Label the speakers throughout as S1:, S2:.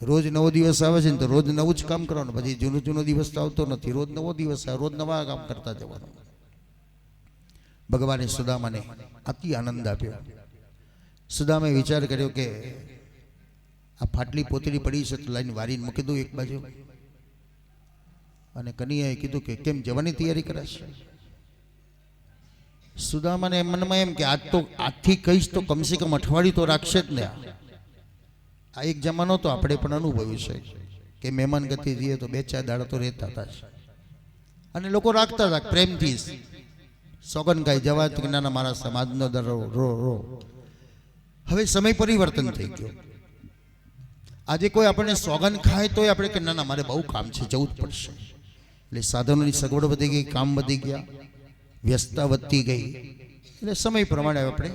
S1: રોજ નવો દિવસ આવે છે ને તો રોજ નવું જ કામ કરવાનું, પછી જૂનો દિવસ તો આવતો નથી. રોજ નવો દિવસ આવે, રોજ નવા કામ કરતા જવાનું. ભગવાને સુદામાને અતિ આનંદ આપ્યો. સુદામે વિચાર કર્યો કે આ ફાટલી પોતળી પડી છે તો લાઈને વારીને મૂકી દઉં એક બાજુ. અને કનૈયાએ કીધું કે કેમ જવાની તૈયારી કરાશે? સુદામાને મનમાં એમ કે આજથી કહીશ તો કમસે કમ અઠવાડિયું તો રાખશે જ ને. આ એક જમાનો તો આપણે પણ અનુભવ્યું છે કે મહેમાન ગતિ જઈએ તો 2-4 દાડા તો રહેતા હતા અને લોકો રાખતા હતા પ્રેમથી. સોગન ગાઈ જવા કે ના મારા સમાજનો રો રો. હવે સમય પરિવર્તન થઈ ગયો. આજે કોઈ આપણને સોગન ખાય તોય આપણે કે ના મારે બહુ કામ છે, જવું જ પડશે. એટલે સાધનોની સગવડ વધી ગઈ, કામ વધી ગયા, વ્યસ્તતા વધતી ગઈ. એટલે સમય પ્રમાણે આપણે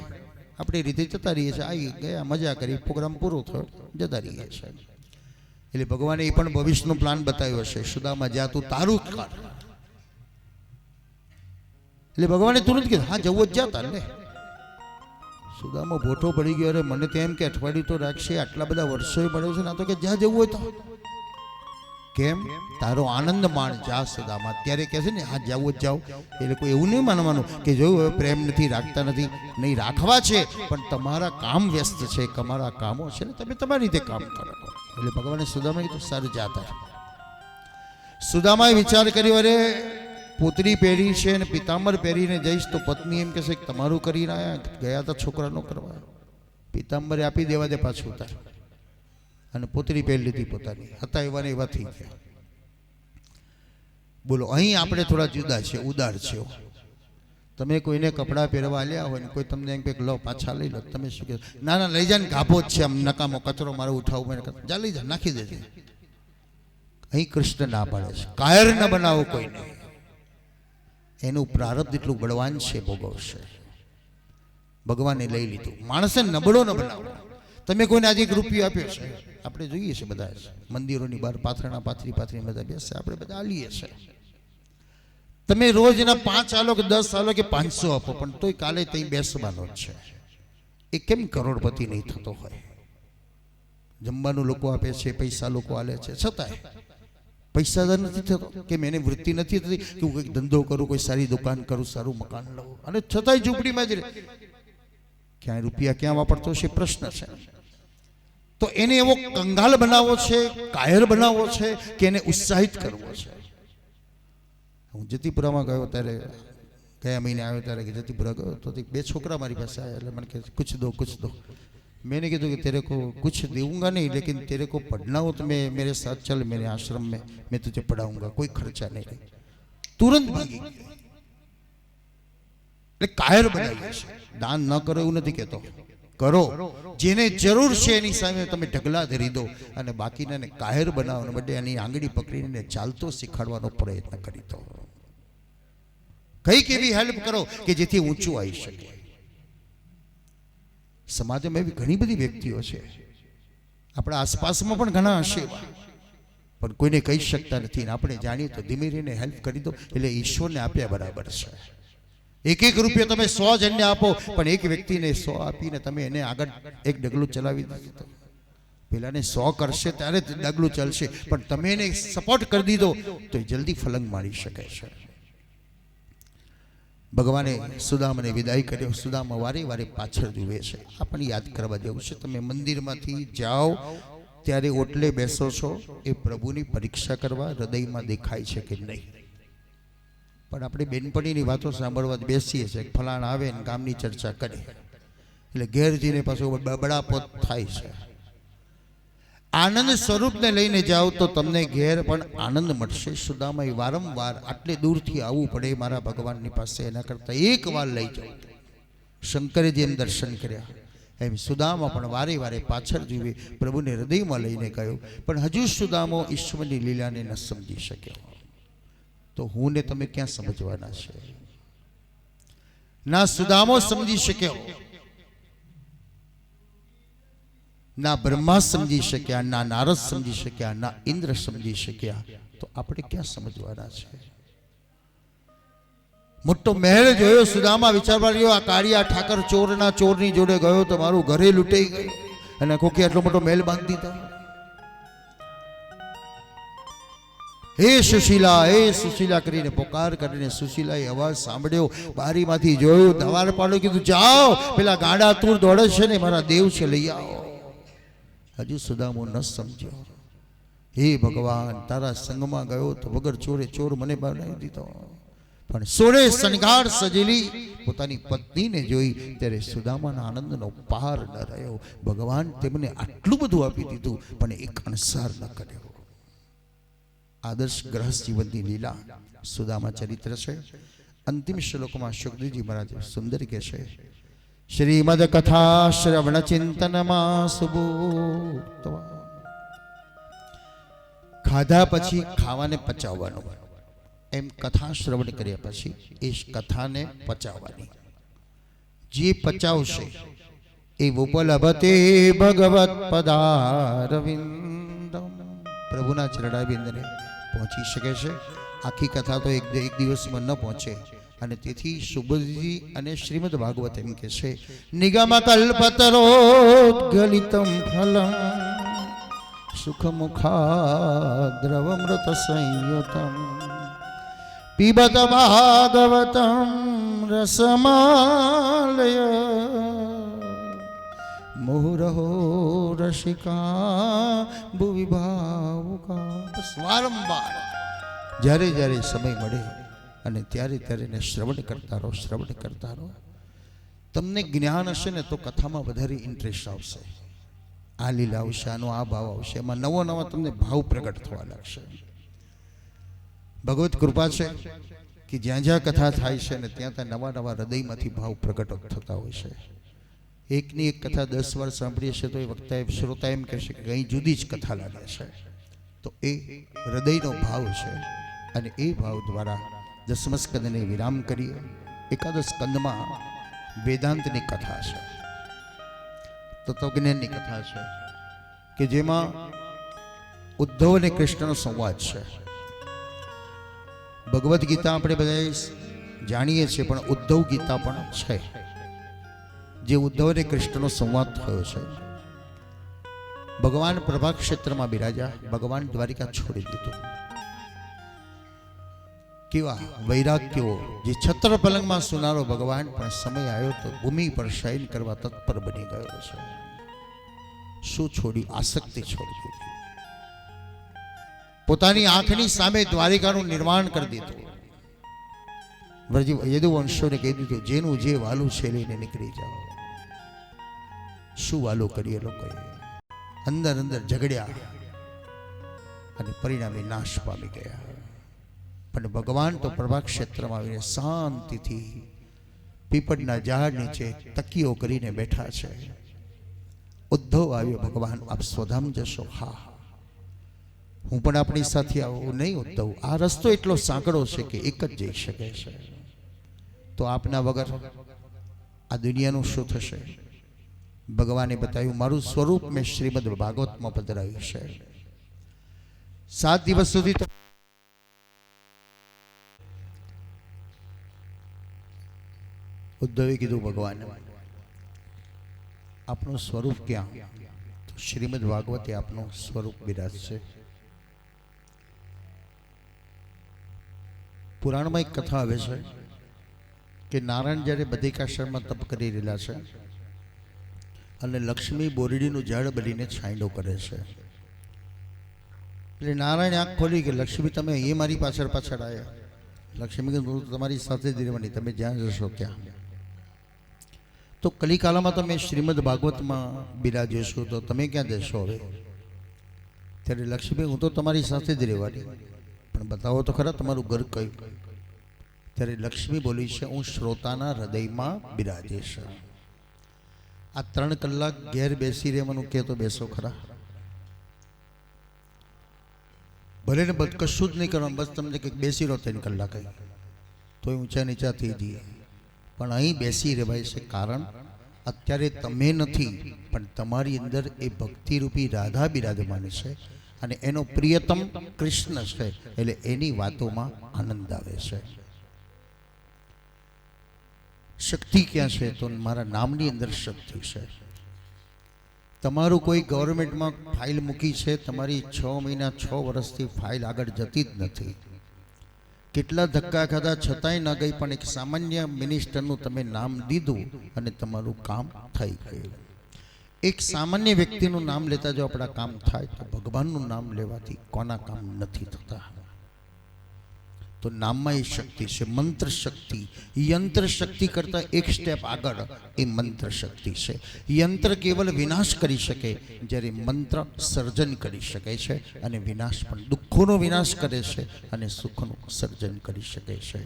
S1: આપણી રીતે જતા રહીએ છીએ. આવી ગયા, મજા કરી, પ્રોગ્રામ પૂરો થયો, જતા રહીએ છીએ. એટલે ભગવાને એ પણ ભવિષ્યનો પ્લાન બતાવ્યો છે. સુદામા જા તું તારું જ કર. એટલે ભગવાને તુરંત કીધું હા જવું જ જાતા ને. સુદામા ભોટો પડી ગયો. અરે મને તો એમ કે અઠવાડિયું તો રાખશે, આટલા બધા વર્ષો મળ્યો છે ના તો કે જ્યાં જવું હોય તો. કેમ? તારો આનંદ માણ, જા સુદામા. અત્યારે કહે છે ને હા જાવું જ જાઓ. એટલે કોઈ એવું નહીં માનવાનું કે જોયું હવે પ્રેમ નથી, રાખતા નથી. નહીં, રાખવા છે પણ તમારા કામ વ્યસ્ત છે, તમારા કામો છે ને તમે તમારી રીતે કામ કરો. એટલે ભગવાને સુદામા કીધું સારું જાતા. સુદામાએ વિચાર કર્યો અરે પોતરી પહેરી છે અને પિતાંબર પહેરીને જઈશ તો પત્ની એમ કહેશે કે તમારું કરીને આવ્યા, ગયા હતા છોકરાનો કરવા. પિતાંબરે આપી દેવા દે પાછું ઉતાર. અને પોતરી પહેરી લીધી પોતાની. હતા એવા ને એવા થઈ ગયા. બોલો, અહીં આપણે થોડા જુદા છે, ઉદાર છે. તમે કોઈને કપડાં પહેરવા આલ્યા હોય ને કોઈ તમને એમ કે લો પાછા લઈ લો, તમે શું કહો? ના ના લઈ જા ને, ગાભો જ છે, આમ નકામો કચરો મારે ઉઠાવવું, જા લઈ જા, નાખી દેજે. અહીં કૃષ્ણ ના પાડે છે કાયર ન બનાવો કોઈને. એનું પ્રારબ્ધ એટલું બળવાન છે, ભોગવશે. ભગવાને લઈ લીધું. માણસે નબળો ન બનાવો. તમે કોઈને આજે 1 રૂપિયો આપ્યો છે, આપણે જોઈએ છે બધા મંદિરોની બહાર પાથરણા પાથરી બધા બેસે, આપણે બધા આલીએ છે. તમે રોજના 5 આલો કે 10 આલો કે 500 આપો પણ તોય કાલે ત્યાં બેસવાનો જ છે. એ કેમ કરોડપતિ નહીં થતો હોય? જમવાનું લોકો આપે છે, પૈસા લોકો આલે છે, છતાંય પૈસાદાર નથી થતો. કેમ? એને વૃત્તિ નથી થતી કે હું કંઈક ધંધો કરું, કોઈ સારી દુકાન કરું, સારું મકાન લઉં, અને છતાંય ઝૂંપડીમાં જ રહે. ક્યાં રૂપિયા ક્યાં વાપરતો છે પ્રશ્ન છે. તો એને એવો કંગાલ બનાવવો છે, કાયર બનાવવો છે કે એને ઉત્સાહિત કરવો છે? હું જતીપુરામાં ગયો ત્યારે, ગયા મહિને આવ્યો ત્યારે કે જતીપુરા ગયો તો 2 છોકરા મારી પાસે આવ્યા. એટલે મને કહે કુછ દો. मैंने कहा कि तेरे को कुछ दूंगा नहीं, लेकिन तेरे को पढ़ना हो तो मैं मेरे साथ चल, मेरे आश्रम में मैं तुझे पढ़ाऊंगा, कोई खर्चा नहीं. तुरंत भागी गया. એટલે કાયર બનાવીએ છે. દાન ન કરો એવું નથી કહેતો, કરો. જેને જરૂર છે એની સામે તમે ઢગલા ધરી દો અને બાકીનાને કાયર બનાવવાનો બદલે એની આંગળી પકડીને ચાલતો શીખવાડવાનો પ્રયત્ન કરી દો. કંઈક એવી હેલ્પ કરો કે જેથી ઊંચું આવી શકે. સમાજમાં એવી ઘણી બધી વ્યક્તિઓ છે, આપણા આસપાસમાં પણ ઘણા હશે, પણ કોઈને કહી શકતા નથી. આપણે જાણીએ તો ધીમે ધીમે હેલ્પ કરી દો એટલે ઈશ્વરને આપ્યા બરાબર છે. 1 રૂપિયો તમે 100 જણને આપો પણ એક વ્યક્તિને 100 આપીને તમે એને આગળ એક ડગલું ચલાવી દીધો. પેલાને 100 કરશે ત્યારે ડગલું ચાલશે, પણ તમે એને સપોર્ટ કરી દીધો તો જલ્દી ફલંગ મારી શકે છે. ભગવાને સુદામાને વિદાય કર્યો. સુદામા વારે વારે પાછળ જુએ છે. આપણને યાદ કરવા જેવું છે. તમે મંદિરમાંથી જાઓ ત્યારે ઓટલે બેસો છો એ પ્રભુની પરીક્ષા કરવા હૃદયમાં દેખાય છે કે નહીં. પણ આપણે બેનપણીની વાતો સાંભળવા બેસીએ છીએ, ફલાણા આવે ને ગામની ચર્ચા કરે એટલે ઘેર જઈને પાછું બળાપોત થાય છે. આનંદ સ્વરૂપને લઈને જાઓ તો તમને ઘેર પણ આનંદ મળશે. સુદામાએ વારંવાર આટલે દૂરથી આવવું પડે મારા ભગવાનની પાસે, એના કરતાં 1 વાર લઈ જાઓ. શંકરે જેમ દર્શન કર્યા એમ સુદામા પણ વારે વારે પાછળ જુએ, પ્રભુને હૃદયમાં લઈને ગયો. પણ હજુ સુદામો ઈશ્વરની લીલાને ન સમજી શક્યો. તો હું ને તમે ક્યાં સમજવાના છે? ના સુદામો સમજી શક્યો, ના બ્રહ્મા સમજી શક્યા, ના નારદ સમજી શક્યા, ના ઇન્દ્ર સમજી શક્યા. તો આપણે ક્યાં સમજવાના છે? મોટો મહેલ જોયો સુદામા, વિચારવા રહ્યો આ કાળિયા ઠાકર ચોરની જોડે ગયો તો મારું ઘરે લૂંટાઈ ગયું અને કોકે આટલો મોટો મહેલ બાંધી દીધો. હે સુશીલા કરીને પોકાર કરીને સુશીલાએ અવાજ સાંભળ્યો, બારીમાંથી જોયું, દવાર પાડ્યો, કીધું જાઓ પેલા ગાડા તુર દોડે છે ને મારા દેવ છે લઈ આવો. હજુ સુદામો ન સમજ્યો. હે ભગવાન, તારા સંગમાં ગયો તો વગર ચોરે ચોર મને બનાવી દીધો. પણ સોળે શણગાર સજેલી પોતાની પત્નીને જોઈ ત્યારે સુદામાના આનંદનો પાર ન રહ્યો. ભગવાન તેમને આટલું બધું આપી દીધું પણ એક અણસાર ન કર્યો. આદર્શ ગ્રહસ્થ જીવનની લીલા સુદામા ચરિત્ર છે. અંતિમ શ્લોકમાં સુખદેવજી મહારાજ સુંદર કહે છે, શ્રીમદ કથા શ્રવણ ચિંતનમાં સુબોધવા. ખાધા પછી ખાવાને પચાવવાનું, એમ કથા શ્રવણ કર્યા પછી એ કથાને પચાવવાની. જે પચાવશે એ ઉપલભતે ભગવત પદારવિંદમ, પ્રભુના ચરણારવિંદને પહોંચી શકે છે. આખી કથા તો એક દિવસમાં ન પહોંચે. અને તેથી સુબોધજી અને શ્રીમદ ભાગવત એમ કે છે, નિગમ કલ્પતરોદ્ગલિતમ ફલમ સુખમુખાદ્રવમૃત સંયુતમ પીબત ભાગવતમ રસમાલય મુહુરહો રસિકા ભુવિ ભાવુકા. વારંવાર જ્યારે જ્યારે સમય મળે અને ત્યારે ત્યારે એને શ્રવણ કરતા રહો, શ્રવણ કરતા રહો. તમને જ્ઞાન હશે ને તો કથામાં વધારે ઇન્ટરેસ્ટ આવશે. આ લીલા આવશે, આનો આ ભાવ આવશે, એમાં નવો નવા તમને ભાવ પ્રગટ થવા લાગશે. ભગવત કૃપા છે કે જ્યાં જ્યાં કથા થાય છે ને ત્યાં ત્યાં નવા નવા હૃદયમાંથી ભાવ પ્રગટ થતા હોય છે. એકની એક કથા 10 વાર સાંભળીએ છીએ તો એ વક્તા શ્રોતા એમ કહેશે કે કંઈ જુદી જ કથા લાગે છે. તો એ હૃદયનો ભાવ છે અને એ ભાવ દ્વારા 10મા સ્કંદને વિરામ કરીએ. એકાદશ સ્કંદમાં વેદાંતની કથા છે, તત્વજ્ઞાનની કથા છે કે જેમાં ઉદ્ધવ અને કૃષ્ણનો સંવાદ છે. ભગવદ્ ગીતા આપણે બધા જાણીએ છીએ પણ ઉદ્ધવ ગીતા પણ છે, જે ઉદ્ધવ અને કૃષ્ણનો સંવાદ થયો છે. ભગવાન પ્રભા ક્ષેત્રમાં બિરાજા, ભગવાન દ્વારિકા છોડી દીધું. કેવા વૈરાગ્યો, જે છત્ર પલંગમાં સુનારો ભગવાન પણ સમય આવ્યો તો ભૂમિ પર શયન કરવા તત્પર બની ગયો છે. શું છોડ્યું? આસક્તિ છોડી દીધી. પોતાની આંખની સામે દ્વારિકાનું નિર્માણ કરી દીધું. યદુવંશોને કહી દીધું, જેનું જે વાલું છે લઈને નીકળી જાઓ. શું વાલું કરીએ લોકોએ? અંદર અંદર ઝઘડ્યા અને પરિણામે નાશ પામી ગયા. પણ ભગવાન તો પ્રભા ક્ષેત્રમાં આવીને શાંતિથી પીપળના ઝાડ નીચે તકીઓ કરીને બેઠા છે. ઉદ્ધવ આવ્યો, ભગવાન આપ સ્વધામ જશો? હા, હું પણ આપણી સાથે આવું. નહીં ઉદ્ધવ, આ રસ્તો એટલો સાંકડો છે કે એક જ જઈ શકે છે. તો આપના વગર આ દુનિયાનું શું થશે? ભગવાને બતાવ્યું, મારું સ્વરૂપ મેં શ્રીમદ ભાગવતમાં પધરાવ્યું છે. 7 દિવસ સુધી ઉદ્ધવે કીધું, ભગવાન આપનું સ્વરૂપ ક્યાં? તો શ્રીમદ ભાગવતે આપનું સ્વરૂપ બિરાજશે. પુરાણમાં એક કથા આવે છે કે નારાયણ જ્યારે બદ્રિકાશ્રમમાં તપ કરી રહેલા છે અને લક્ષ્મી બોરડીનું ઝાડ બનીને છાંયડો કરે છે. એટલે નારાયણ આંખ ખોલી કે લક્ષ્મી તમે એ મારી પાછળ પાછળ આવ્યા. લક્ષ્મી કીધું, તમારી સાથે જ રહેવાની, તમે જ્યાં જશો ત્યાં. તો કલિકાલામાં તો મેં શ્રીમદ ભાગવતમાં બિરાજ્યો છું, તો તમે ક્યાં જશો હવે? ત્યારે લક્ષ્મી, હું તો તમારી સાથે જ રહેવાની, પણ બતાવો તો ખરા તમારું ઘર કયું? ત્યારે લક્ષ્મી બોલી છે, હું શ્રોતાના હૃદયમાં બિરાજીશ. આ 3 કલાક ઘેર બેસી રહેવાનું કે તો બેસો ખરા? ભલે ને બસ કશું જ નહીં કરવાનું, બસ તમને કંઈક બેસી રહો 3 કલાક, તો ઊંચા નીચા થઈ જઈએ. પણ અહીં બેસી રહેવાય છે, કારણ અત્યારે તમે નથી પણ તમારી અંદર એ ભક્તિરૂપી રાધા બિરાજમાન છે અને એનો પ્રિયતમ કૃષ્ણ છે. એટલે એની વાતોમાં આનંદ આવે છે. શક્તિ ક્યાં છે? તો મારા નામની અંદર શક્તિ છે. તમારું કોઈ ગવર્મેન્ટમાં ફાઇલ મૂકી છે, તમારી 6 મહિના 6 વર્ષથી ફાઇલ આગળ જતી જ નથી. કેટલા ધક્કા ખાધા છતાંય ન ગઈ, પણ એક સામાન્ય મિનિસ્ટરનું તમે નામ દીધું અને તમારું કામ થઈ ગયું. એક સામાન્ય વ્યક્તિનું નામ લેતા જો આપણા કામ થાય, તો ભગવાનનું નામ લેવાથી કોના કામ નથી થતા? તો નામમાં એ શક્તિ છે, મંત્ર શક્તિ. યંત્ર શક્તિ કરતા એક સ્ટેપ આગળ એ મંત્ર શક્તિ છે. યંત્ર કેવલ વિનાશ કરી શકે, જ્યારે મંત્ર સર્જન કરી શકે છે, અને વિનાશ પણ દુઃખોનો વિનાશ કરે છે અને સુખનું સર્જન કરી શકે છે.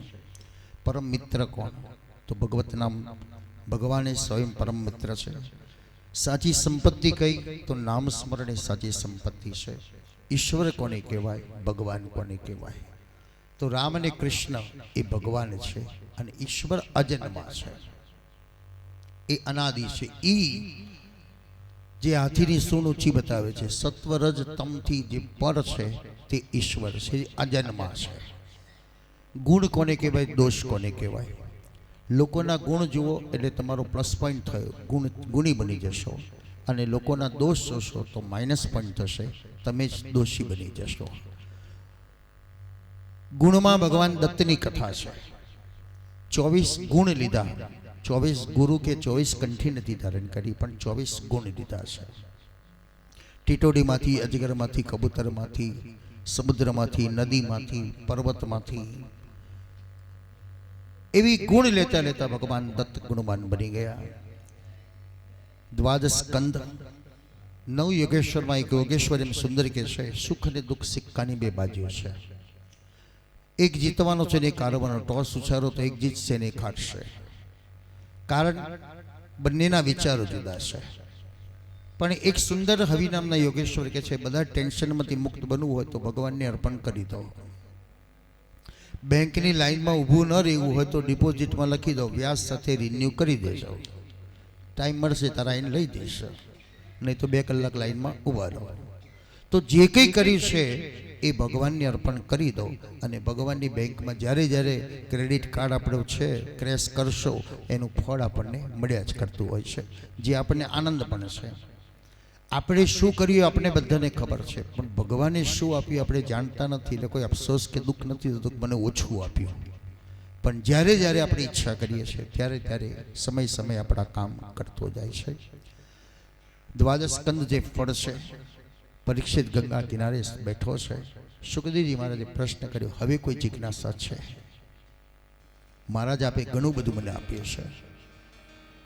S1: પરમ મિત્ર કોણ? તો ભગવત નામ. ભગવાન એ સ્વયં પરમ મિત્ર છે. સાચી સંપત્તિ કઈ? તો નામ સ્મરણ એ સાચી સંપત્તિ છે. ઈશ્વર કોને કહેવાય? ભગવાન કોને કહેવાય? તો રામ અને કૃષ્ણ એ ભગવાન છે, અને ઈશ્વર અજન્મા છે, એ અનાદિ છે. જે હાથીની સૂણ ઊંચી બતાવે છે, સત્વરજ તમથી જે પર છે તે ઈશ્વર છે, અજન્મા છે. ગુણ કોને કહેવાય? દોષ કોને કહેવાય? લોકોના ગુણ જુઓ એટલે તમારો પ્લસ પોઈન્ટ થયો, ગુણી બની જશો, અને લોકોના દોષ જોશો તો માઇનસ પોઈન્ટ થશે, તમે જ દોષી બની જશો. ગુણમાં ભગવાન દત્તની કથા છે. 24 ગુણ લીધા. 24 ગુરુ કે 24 કંઠી નથી ધારણ કરી, પણ 24 ગુણ લીધા છે. ટીટોડીમાંથી, અજગરમાંથી, કબૂતરમાંથી, સમુદ્રમાંથી, નદીમાંથી, પર્વતમાંથી, એવી ગુણ લેતા લેતા ભગવાન દત્ત ગુણવાન બની ગયા. દ્વાદશ સ્કંદ. 9 યોગેશ્વરમાં એક યોગેશ્વર એમ સુંદર કે છે, સુખ અને દુઃખ સિક્કાની 2 બાજુ છે. એક જીતવાનો છે ને એક હારવાનો. ટોસ ઉછારો તો એક જીતશે ને એક હારશે. કારણ બંનેના વિચારો જુદા છે. પણ એક સુંદર હવિ નામના યોગેશ્વર કે છે, બધા ટેન્શનમાંથી મુક્ત બનવું હોય તો ભગવાનને અર્પણ કરી દો. બેંકની લાઈનમાં ઊભું ન રહેવું હોય તો ડિપોઝિટમાં લખી દો, વ્યાજ સાથે રિન્યુ કરી દેજો. ટાઈમ મળશે તારા એને લઈ દેશે, નહીં તો 2 કલાક લાઈનમાં ઊભા રહો. તો જે કંઈ કર્યું છે એ ભગવાનને અર્પણ કરી દો, અને ભગવાનની બેંકમાં જ્યારે જ્યારે ક્રેડિટ કાર્ડ આપણો છે ક્રેશ કરશો, એનું ફળ આપણને મળ્યા જ કરતું હોય છે, જે આપણને આનંદ પણ છે. આપણે શું કર્યું આપણે બધાને ખબર છે, પણ ભગવાને શું આપ્યું આપણે જાણતા નથી, એટલે કોઈ અફસોસ કે દુઃખ નથી થતું મને ઓછું આપ્યું. પણ જ્યારે જ્યારે આપણે ઈચ્છા કરીએ છીએ ત્યારે ત્યારે સમય સમય આપણા કામ કરતો જાય છે. દ્વાદશ સ્કંદ જે ફળ છે, પરીક્ષિત ગંગા કિનારે બેઠો છે. સુખદેવજી મહારાજે પ્રશ્ન કર્યો, હવે કોઈ જિજ્ઞાસા છે? મહારાજ આપે ઘણું બધું મને આપ્યું છે,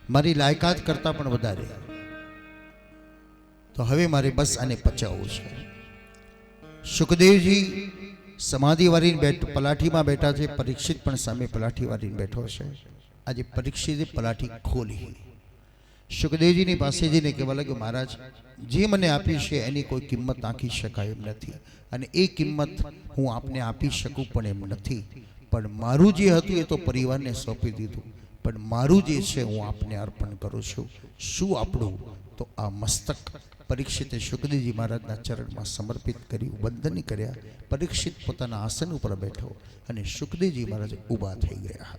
S1: મારી લાયકાત કરતાં પણ વધારે, તો હવે મારે બસ આને પચાવવું છે. સુખદેવજી સમાધિ વાળીને પલાઠીમાં બેઠા છે. પરીક્ષિત પણ સામે પલાઠી વાળીને બેઠો છે. આજે પરીક્ષિતે પલાઠી ખોલી. સુખદેવજીની પાસે જઈને કહેવા લાગ્યો, મહારાજ જે મને આપી છે એની કોઈ કિંમત આંકી શકાય એમ નથી, અને એ કિંમત હું આપને આપી શકું પણ એમ નથી. પણ મારું જે હતું એ તો પરિવારને સોંપી દીધું, પણ મારું જે છે હું આપને અર્પણ કરું છું. શું આપણું? તો આ મસ્તક પરીક્ષિતે સુખદેવજી મહારાજના ચરણમાં સમર્પિત કર્યું, વંદન કર્યા. પરીક્ષિત પોતાના આસન ઉપર બેઠો અને સુખદેવજી મહારાજ ઊભા થઈ ગયા.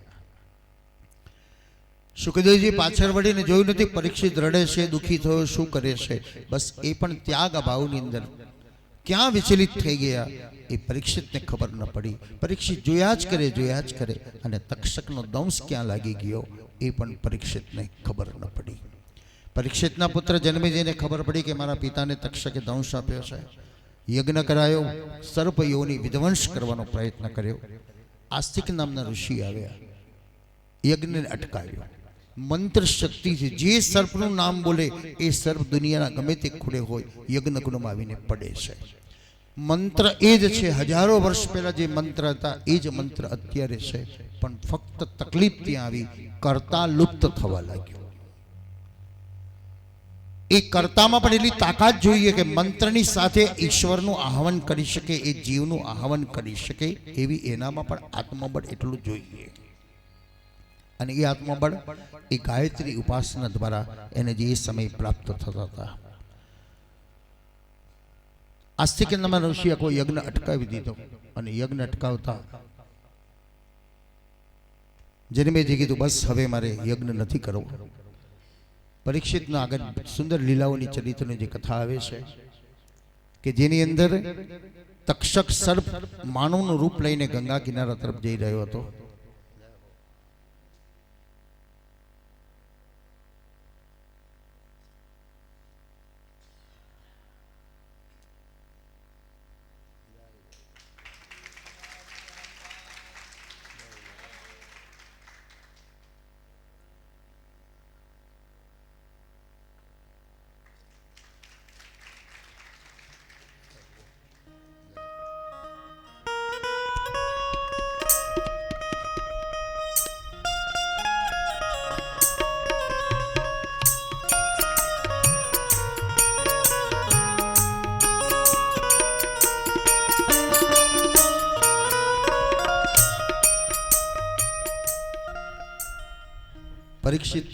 S1: સુખદેવજી પાછળ વળીને જોયું નથી પરીક્ષિત રડે છે, દુઃખી થયો, શું કરે છે. બસ એ પણ ત્યાગ ભાવની અંદર ક્યાં વિચલિત થઈ ગયા એ પરીક્ષિતને ખબર ન પડી. પરીક્ષિત જોયા જ કરે, અને તક્ષકનો દંશ ક્યાં લાગી ગયો એ પણ પરીક્ષિતને ખબર ન પડી. પરીક્ષિતના પુત્ર જન્મેજયને ખબર પડી કે મારા પિતાને તક્ષકે દંશ આપ્યો છે. યજ્ઞ કરાયો, સર્પ યોની વિધ્વંસ કરવાનો પ્રયત્ન કર્યો. આસ્તિક નામના ઋષિ આવ્યા, યજ્ઞને અટકાવ્યો. મંત્ર શક્તિ છે, જે સર્પનું નામ બોલે એ સર્પ દુનિયાના ગમે તે ખૂણે હોય યજ્ઞ કુંડમાં આવીને પડે છે. મંત્ર એ જ છે. હજારો વર્ષ પહેલા જે મંત્ર હતા એ જ મંત્ર અત્યારે છે, પણ ફક્ત તકલીફ ત્યાં આવી, કર્તા લુપ્ત થવા લાગ્યો. એ કર્તામાં પણ એટલી તાકાત જોઈએ કે મંત્રની સાથે ઈશ્વરનું આહ્વાન કરી શકે, એ જીવનું આહ્વાન કરી શકે, એવી એનામાં પણ આત્મબળ એટલું જોઈએ. અને એ આત્મબળ એ ગાયત્રી ઉપાસના દ્વારા એને જે સમય પ્રાપ્ત થતા હતા. આસ્તિક નામના ઋષિએ કોઈ યજ્ઞ અટકાવી દીધો, અને યજ્ઞ અટકાવતા જન્મેજય કીધું, બસ હવે મારે યજ્ઞ નથી કરવો. પરીક્ષિતના આગળ સુંદર લીલાઓની ચરિત્રની જે કથા આવે છે કે જેની અંદર તક્ષક સર્પ માનવનું રૂપ લઈને ગંગા કિનારા તરફ જઈ રહ્યો હતો. પરીક્ષિત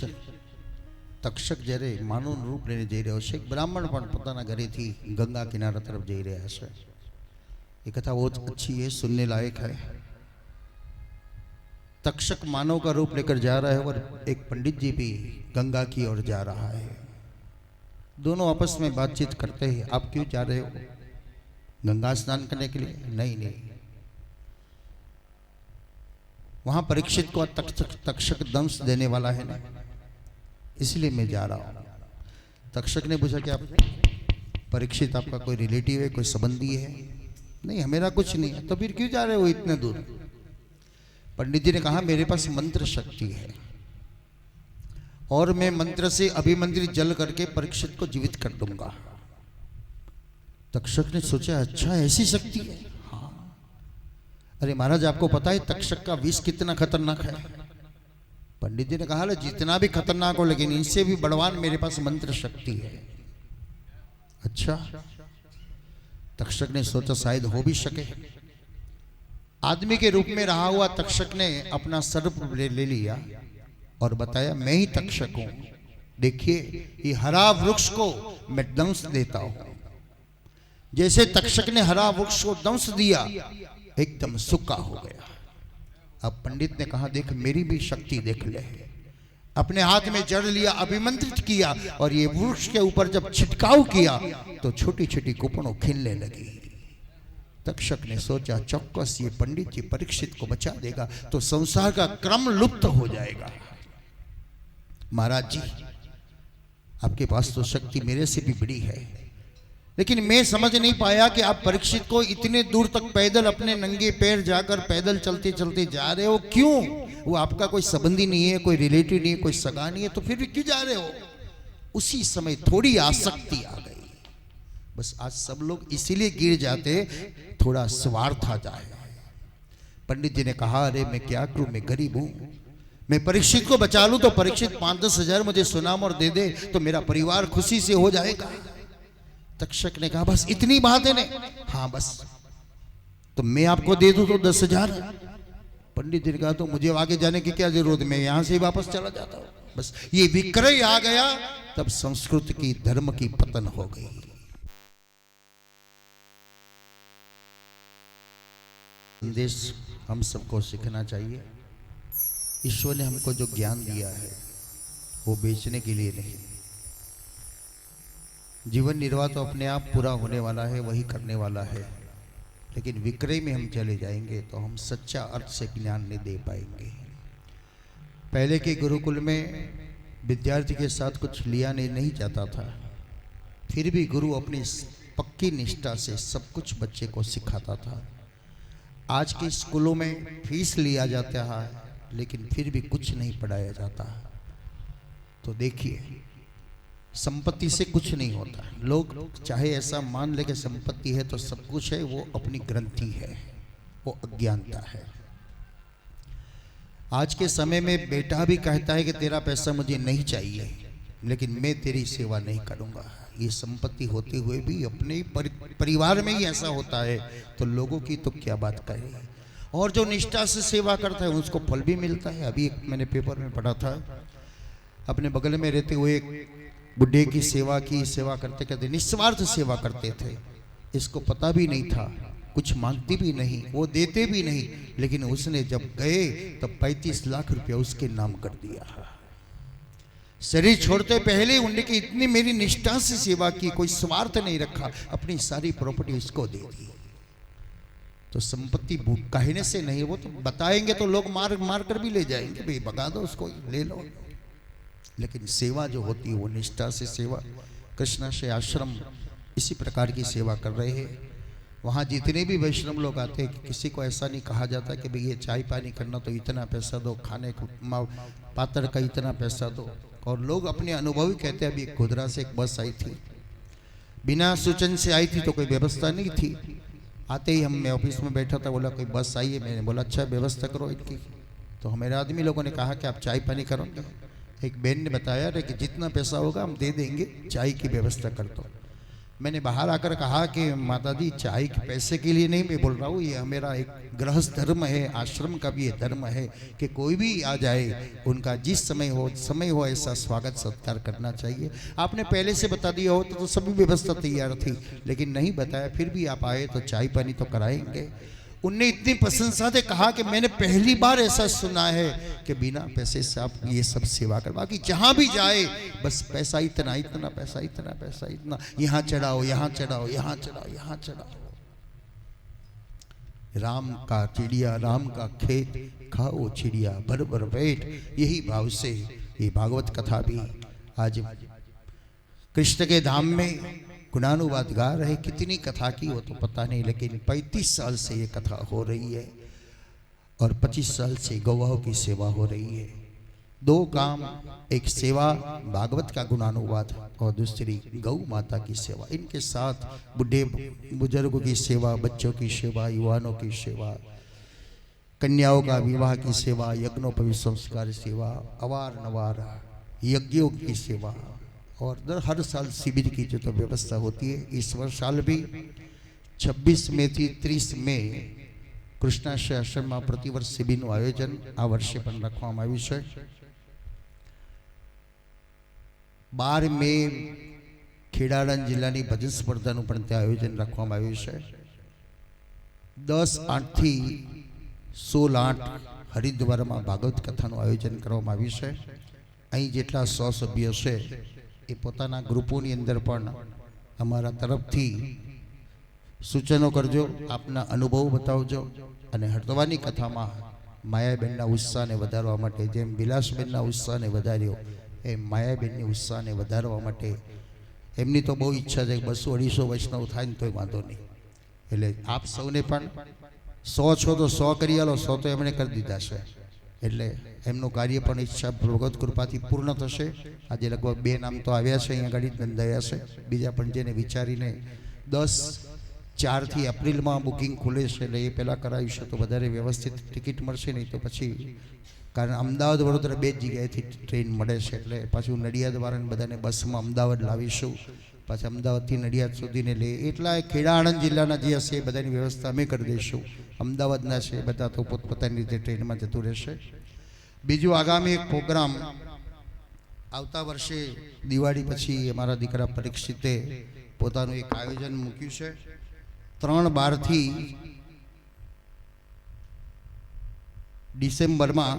S1: તક્ષક જ્યારે માનવનું રૂપ લઈને જઈ રહ્યો છે, એક બ્રાહ્મણ પણ પોતાના ઘરેથી गंगा किनारा तरफ જઈ રહ્યા છે. ये कथा बहुत अच्छी है, सुनने लायक है. तक्षक मानव का रूप लेकर जा रहा है और एक पंडित जी भी गंगा की ओर जा रहा है. दोनों आपस में बातचीत करते हैं. आप क्यों जा रहे हो? गंगा स्नान करने के लिए? नहीं नहीं, वहां परीक्षित को तक्षक दंश देने वाला है ना, इसलिए मैं जा रहा हूं. तक्षक ने पूछा कि आप परीक्षित आपका कोई रिलेटिव है, कोई संबंधी है? नहीं, मेरा कुछ नहीं है. तो फिर क्यों जा रहे हो इतने दूर? पंडित जी ने कहा मेरे पास मंत्र शक्ति है और मैं मंत्र से अभिमंत्रित जल करके परीक्षित को जीवित कर दूंगा. तक्षक ने सोचा अच्छा ऐसी शक्ति है. हाँ, अरे महाराज आपको पता है तक्षक का विष कितना खतरनाक है? पंडित जी ने कहा जितना भी खतरनाक हो लेकिन इनसे भी बलवान मेरे पास मंत्र शक्ति है. अच्छा, तक्षक ने सोचा शायद हो भी सके. आदमी के रूप में रहा हुआ तक्षक ने अपना सर्प ले लिया और बताया मैं ही तक्षक हूं. देखिए ये हरा वृक्ष को मैं दंश देता हूं. जैसे तक्षक ने हरा वृक्ष को दंश दिया एकदम सूखा हो गया. अब पंडित ने कहा देख मेरी भी शक्ति देख ले. अपने हाथ में जड़ लिया, अभिमंत्रित किया और ये वृक्ष के ऊपर जब छिटकाव किया तो छोटी छोटी कुपड़ों खिलने लगी. तक्षक ने सोचा चौकस ये पंडित जी परीक्षित को बचा देगा तो संसार का क्रम लुप्त हो जाएगा. महाराज जी आपके पास तो शक्ति मेरे से भी बड़ी है, लेकिन मैं समझ नहीं पाया कि आप परीक्षित को इतने दूर तक पैदल अपने नंगे पैर जाकर पैदल चलते चलते जा रहे हो. क्यों? वो आपका कोई संबंधी नहीं है, कोई रिलेटिव नहीं है, कोई सगा नहीं है, तो फिर भी क्यों जा रहे हो? उसी समय थोड़ी आसक्ति आ गई. बस आज सब लोग इसीलिए गिर जाते थोड़ा स्वार्थ आ जाए. पंडित जी ने कहा अरे मैं क्या करूं, मैं गरीब हूं, मैं परीक्षित को बचा लूं तो परीक्षित 5-10 हजार मुझे सुनाम और दे दे तो मेरा परिवार खुशी से हो जाएगा. तक्षक ने कहा बस इतनी बात है ने? हाँ बस, तो मैं आपको दे दूं तो 10,000. पंडित जी ने कहा तो मुझे आगे जाने की क्या जरूरत, मैं यहां से वापस चला जाता हूं. बस ये विक्रय आ गया तब संस्कृति की धर्म की पतन हो गई. संदेश हम सबको सीखना चाहिए. ईश्वर ने हमको जो ज्ञान दिया है वो बेचने के लिए नहीं. जीवन निर्वाह तो अपने आप पूरा होने वाला है, वही करने वाला है, लेकिन विक्रय में हम चले जाएंगे तो हम सच्चा अर्थ से ज्ञान नहीं दे पाएंगे. पहले के गुरुकुल में विद्यार्थी के साथ कुछ लिया नहीं जाता था, फिर भी गुरु अपनी पक्की निष्ठा से सब कुछ बच्चे को सिखाता था. आज के स्कूलों में फीस लिया जाता है लेकिन फिर भी कुछ नहीं पढ़ाया जाता. तो देखिए संपत्ति से कुछ नहीं होता. लोग चाहे ऐसा मान ले कि संपत्ति है तो सब कुछ है, वो अपनी ग्रंथि है, वो अज्ञानता है. आज के समय में बेटा भी कहता है कि तेरा पैसा मुझे नहीं चाहिए लेकिन मैं तेरी सेवा नहीं करूंगा. ये संपत्ति होते हुए भी अपने परिवार में ही ऐसा होता है तो लोगों की तो क्या बात करें. और जो निष्ठा से सेवा करता है उसको फल भी मिलता है. अभी एक मैंने पेपर में पढ़ा था, अपने बगल में रहते हुए एक बुढ़े की सेवा की, सेवा करते करते निस्वार्थ सेवा करते थे. इसको पता भी नहीं था, कुछ मांगती भी नहीं, वो देते भी नहीं, लेकिन उसने जब गए तब 35 लाख रुपया उसके नाम कर दिया. शरीर छोड़ते पहले उन्होंने की इतनी मेरी निष्ठा से सेवा की, कोई स्वार्थ नहीं रखा, अपनी सारी प्रॉपर्टी उसको दे दी। तो संपत्ति कहने से नहीं, वो तो बताएंगे तो लोग मार मार कर भी ले जाएंगे, भाई भगा दो उसको, ले लो। लेकिन सेवा जो होती है वो निष्ठा से सेवा। कृष्णा से आश्रम इसी प्रकार की सेवा कर रहे हैं। वहाँ जितने भी वैष्णव लोग आते हैं, किसी को ऐसा नहीं कहा जाता कि भाई ये चाय पानी करना तो इतना पैसा दो, खाने पात्र का इतना पैसा दो। और लोग अपने अनुभव ही कहते हैं। अभी गोधरा से एक बस आई थी, बिना सूचन से आई थी, तो कोई व्यवस्था नहीं थी। आते ही मैं ऑफिस में बैठा था, बोला कोई बस आई है। मैंने बोला अच्छा व्यवस्था करो इनकी। तो हमारे आदमी लोगों ने कहा कि आप चाय पानी करोगे। एक बहन ने बताया रे कि जितना पैसा होगा हम दे देंगे, चाय की व्यवस्था कर दो। मैंने बाहर आकर कहा कि माता जी चाय के पैसे के लिए नहीं मैं बोल रहा हूँ, ये मेरा एक गृहस्थ धर्म है, आश्रम का भी ये धर्म है कि कोई भी आ जाए उनका जिस समय हो ऐसा स्वागत सत्कार करना चाहिए। आपने पहले से बता दिया हो तो सभी व्यवस्था तैयार थी, लेकिन नहीं बताया, फिर भी आप आए तो चाय पानी तो कराएंगे। उनने इतनी प्रशंसा से कहा कि मैंने पहली बार ऐसा सुना है कि बिना पैसे से आप ये सब सेवा कर। बाकी जहां भी जाए बस पैसा इतना इतना, पैसा इतना, पैसा इतना, यहाँ चढ़ाओ, यहाँ चढ़ाओ, यहाँ चढ़ाओ, यहाँ चढ़ाओ। राम का चिड़िया, राम का खेत, खाओ चिड़िया भर भर पेट। यही भाव से ये भागवत कथा भी आज कृष्ण के धाम में गुणानुवाद गा रहे। कितनी कथा की हो तो पता नहीं, लेकिन 35 साल से ये कथा हो रही है और 25 साल से गौवाओं की सेवा हो रही है। दो काम, एक सेवा भागवत का गुणानुवाद और दूसरी गौ माता की सेवा। इनके साथ बुढ़े बुजुर्गों की सेवा, बच्चों की सेवा, युवानों की सेवा, कन्याओं का विवाह की सेवा, यज्ञोपवीत संस्कार सेवा, अवारनवार यज्ञों की सेवा, और हर साल शिविर की जो तो व्यवस्था होती है। इस वर्ष साल भी 26 मई થી 30 મઈ કૃષ્ણાશ્રય આશ્રમમાં પ્રતિવર્ષ શિબિરનું આયોજન આ વર્ષે પણ રાખવામાં આવ્યું છે। 12 મઈ ખેડાળા જિલ્લાની ભજન સ્પર્ધાનું પણ ત્યાં આયોજન રાખવામાં આવ્યું છે। 10/8 થી 16/8 હરિદ્વારમાં ભાગવત કથાનું આયોજન કરવામાં આવ્યું છે। અહીં જેટલા 100 સભ્યો છે એ પોતાના ગ્રુપોની અંદર પણ અમારા તરફથી સૂચનો કરજો, આપના અનુભવ બતાવજો। અને હરદવાની કથામાં માયાબેનના ઉત્સાહને વધારવા માટે, જેમ વિલાસબેનના ઉત્સાહને વધાર્યો એમ માયાબેનની ઉત્સાહને વધારવા માટે એમની તો બહુ ઈચ્છા છે કે 200-250 વૈષ્ણવ થાય ને તોય વાંધો નહીં। એટલે આપ સૌને પણ 100 છો તો 100 કરી આલો, 100 તો એમણે કરી દીધા છે। એટલે એમનું કાર્ય પણ ઈચ્છા ભગવત કૃપાથી પૂર્ણ થશે। આજે લગભગ 2 નામ તો આવ્યા છે, અહીંયા ગાડી નોંધાયા છે। બીજા પણ જેને વિચારીને 10-4 થી એપ્રિલમાં બુકિંગ ખુલે છે, એટલે એ પહેલાં કરાવીશું તો વધારે વ્યવસ્થિત ટિકિટ મળશે। નહીં તો પછી, કારણ અમદાવાદ વડોદરા 2 જગ્યાએથી ટ્રેન મળે છે, એટલે પાછું નડિયાદવાળાને બધાને બસમાં અમદાવાદ લાવીશું, પાછા અમદાવાદથી નડિયાદ સુધીને લે એટલા ખેડા આણંદ જિલ્લાના જે હશે એ બધાની વ્યવસ્થા અમે કરી દઈશું। અમદાવાદના છે બધા તો પોતપોતાની રીતે ટ્રેનમાં જતું રહેશે। બીજું આગામી એક પ્રોગ્રામ આવતા વર્ષે દિવાળી પછી અમારા દીકરા પરીક્ષિતે પોતાનું એક આયોજન મૂક્યું છે। 3-12 થી ડિસેમ્બરમાં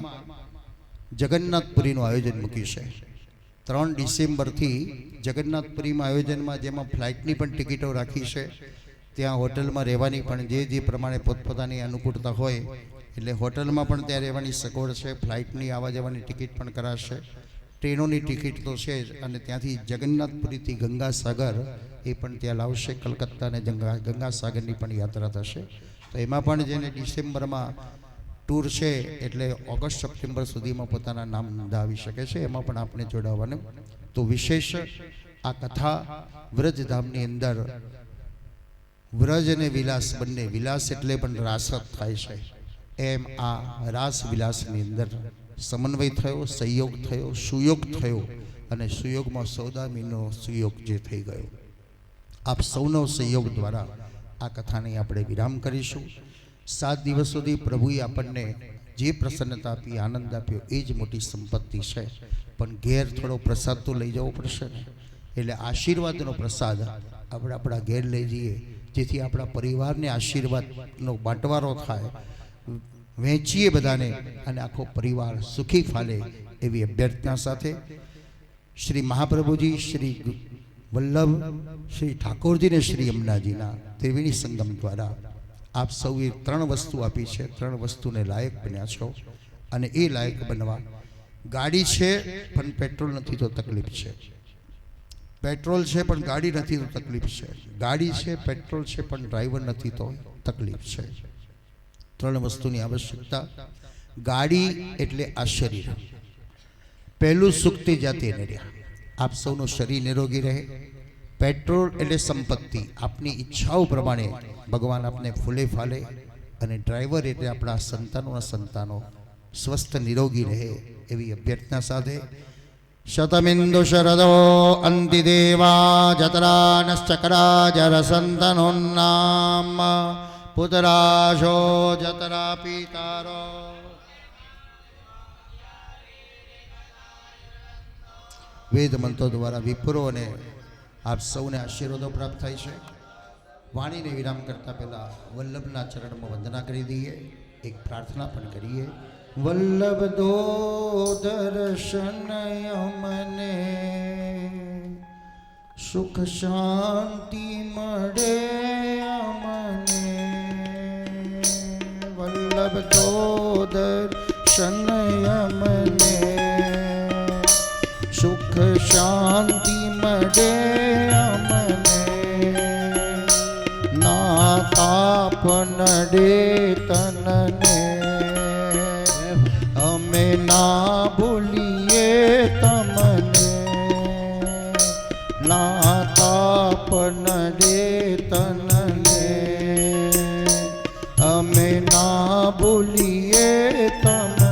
S1: જગન્નાથપુરીનું આયોજન મૂક્યું છે। 3 ડિસેમ્બરથી જગન્નાથપુરીમાં આયોજનમાં જેમાં ફ્લાઇટની પણ ટિકિટો રાખી છે, ત્યાં હોટલમાં રહેવાની પણ જે પ્રમાણે પોતપોતાની અનુકૂળતા હોય એટલે હોટલમાં પણ ત્યાં રહેવાની સગવડ છે। ફ્લાઇટની આવવા જવાની ટિકિટ પણ કરાશે, ટ્રેનોની ટિકિટ તો છે જ, અને ત્યાંથી જગન્નાથપુરીથી ગંગાસાગર એ પણ ત્યાં લાવશે। કલકત્તા અને ગંગાસાગરની પણ યાત્રા થશે। તો એમાં પણ જેને ડિસેમ્બરમાં ટૂર છે એટલે ઓગસ્ટ-સપ્ટેમ્બર સુધીમાં પોતાના નામ નોંધાવી શકે છે, એમાં પણ આપણે જોડાવાનું। તો વિશેષ આ કથા વ્રજધામની અંદર વ્રજ અને વિલાસ બંને, વિલાસ એટલે પણ રાસ થાય છે, એમ આ રાસ વિલાસની અંદર સમન્વય થયો, સંયોગ થયો, સુયોગ થયો, અને સુયોગમાં સૌદામીનો સુયોગ જે થઈ ગયો। આપ સૌનો સંયોગ દ્વારા આ કથાને આપણે વિરામ કરીશું। 7 દિવસ સુધી પ્રભુએ આપણને જે પ્રસન્નતા આપી, આનંદ આપ્યો, એ જ મોટી સંપત્તિ છે। પણ ઘેર થોડો પ્રસાદ તો લઈ જવો પડશે ને, એટલે આશીર્વાદનો પ્રસાદ આપણે આપણા ઘેર લઈ જઈએ, જેથી આપણા પરિવારને આશીર્વાદનો બાંટવારો થાય, વહેંચીએ બધાને, અને આખો પરિવાર સુખી ફાલે, એવી અભ્યર્થના સાથે શ્રી મહાપ્રભુજી, શ્રી વલ્લભ, શ્રી ઠાકોરજી ને શ્રી યમુનાજીના ત્રિવેણી સંગમ દ્વારા આપ સૌએ 3 વસ્તુ આપી છે. 3 વસ્તુને લાયક બન્યા છો. અને એ લાયક બનવા, ગાડી છે પણ પેટ્રોલ નથી તો તકલીફ છે, પેટ્રોલ છે પણ ગાડી નથી તો તકલીફ છે, ગાડી છે પેટ્રોલ છે પણ ડ્રાઈવર નથી તો તકલીફ છે. 3 વસ્તુની આવશ્યકતા. ગાડી એટલે આ શરીર, પહેલું સુખતી જાતિ એને રહ્યા, આપ સૌનું શરીર નિરોગી રહે. પેટ્રોલ એટલે સંપત્તિ, આપની ઈચ્છાઓ પ્રમાણે ભગવાન આપને ફૂલે ફાલે. અને ડ્રાઈવર એટલે આપણા સંતાનો સ્વસ્થ નિરોગી રહે એવી અભ્યર્થના સાથે શતમિંદુ શરદો અંતિ દેવા જતરાનશ્ચક્રા જરસંતનોન્નામ પુતરાશો જતરા પિતારો. વેદ મંત્રો દ્વારા વિપ્રો અને આપ સૌને આશીર્વાદો પ્રાપ્ત થાય છે. વાણીને વિરામ કરતા પહેલા વલ્લભના ચરણમાં વંદના કરી દઈએ, એક પ્રાર્થના પણ કરીએ. વલ્લભ દો દર્શન અમને, સુખ શાંતિ મળે અમને. વલ્લભ દો દર્શન અમને, સુખ શાંતિ મળે અમને. ના તાપ નડે તનને, અમે ના ભૂલીએ તમને. ના તાપ નડે તનને, અમે ના ભૂલીએ તમને.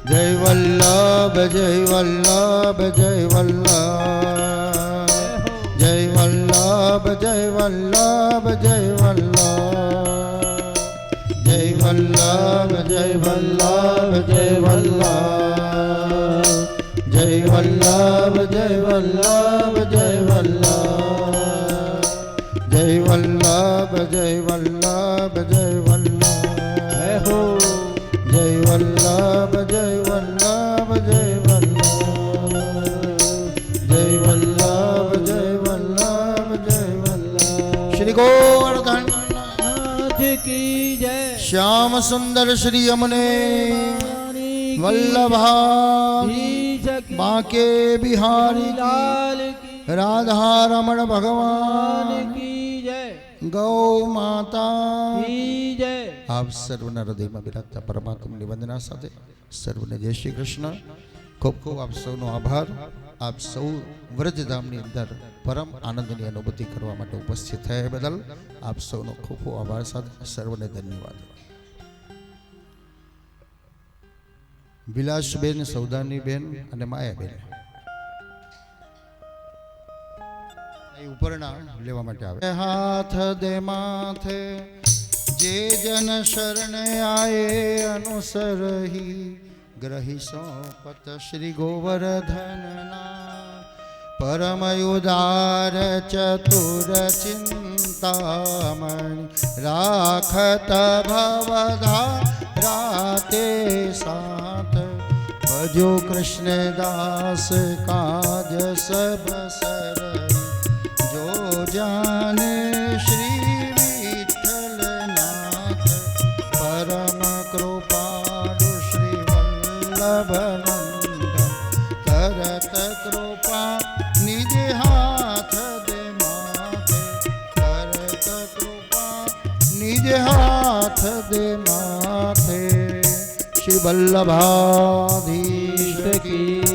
S1: જય વલ્લભ જય વલ્લભ જય વલ્લભ, જય વલ્લભ જય વલ્લભ જય વલ્લભ, જય વલ્લભ જય વલ્લભ જય વલ્લભ, જય વલ્લભ જય વલ્લભ જય વલ્લભ, જય વલ્લભ જય વલ્લભ જય વલ્લભ, જય વલ્લભ જય વલ્લભ જય વલ્લભ, જય વલ્લભ જય વલ્લભ જય વલ્લભ. શ્રી ગોવર્ધનનાથ કી જય. શ્યામ સુંદર શ્રી અમને વલ્લભા બાંકે બિહારી લાલ કી, રાધા રમણ ભગવાન કી જય, ગૌ માતા કી જય. આપ સર્વના હૃદયમાં બિરાજતા પરમાત્માની વંદના સાથે સર્વને જય શ્રી કૃષ્ણ. ખૂબ ખૂબ આપ સૌનો આભાર. આપ સૌ વ્રજધામની અંદર પરમ આનંદની અનુભૂતિ કરવા માટે ઉપસ્થિત થયા બદલ આપ સૌનો ખૂબ ખૂબ આભાર સાથે સર્વને ધન્યવાદ. વિલાસબેન, સૌદાનીબેન અને માયાબેન ઉપરના લેવા માટે આવે. હાથ દે માથે જે જન શરણે આયે અનુસરહી, ગ્રહી સોપત શ્રી ગોવર્ધનના. પરમ ઉદાર ચતુર ચિંતામણી, રાખત ભવધા રાતે સાથ. ભજો કૃષ્ણ દાસ કાજ સબ સરઈ, જો જાને શ્રી વિઠ્ઠલનાથ. પરમ કૃપાળુ શ્રી વલ્લભનંદન, તરત કૃપા નિજ હાથ દે માથે, તરત કૃપા નિજ હાથ દે માથે. શ્રી વલ્લભાધીશ કી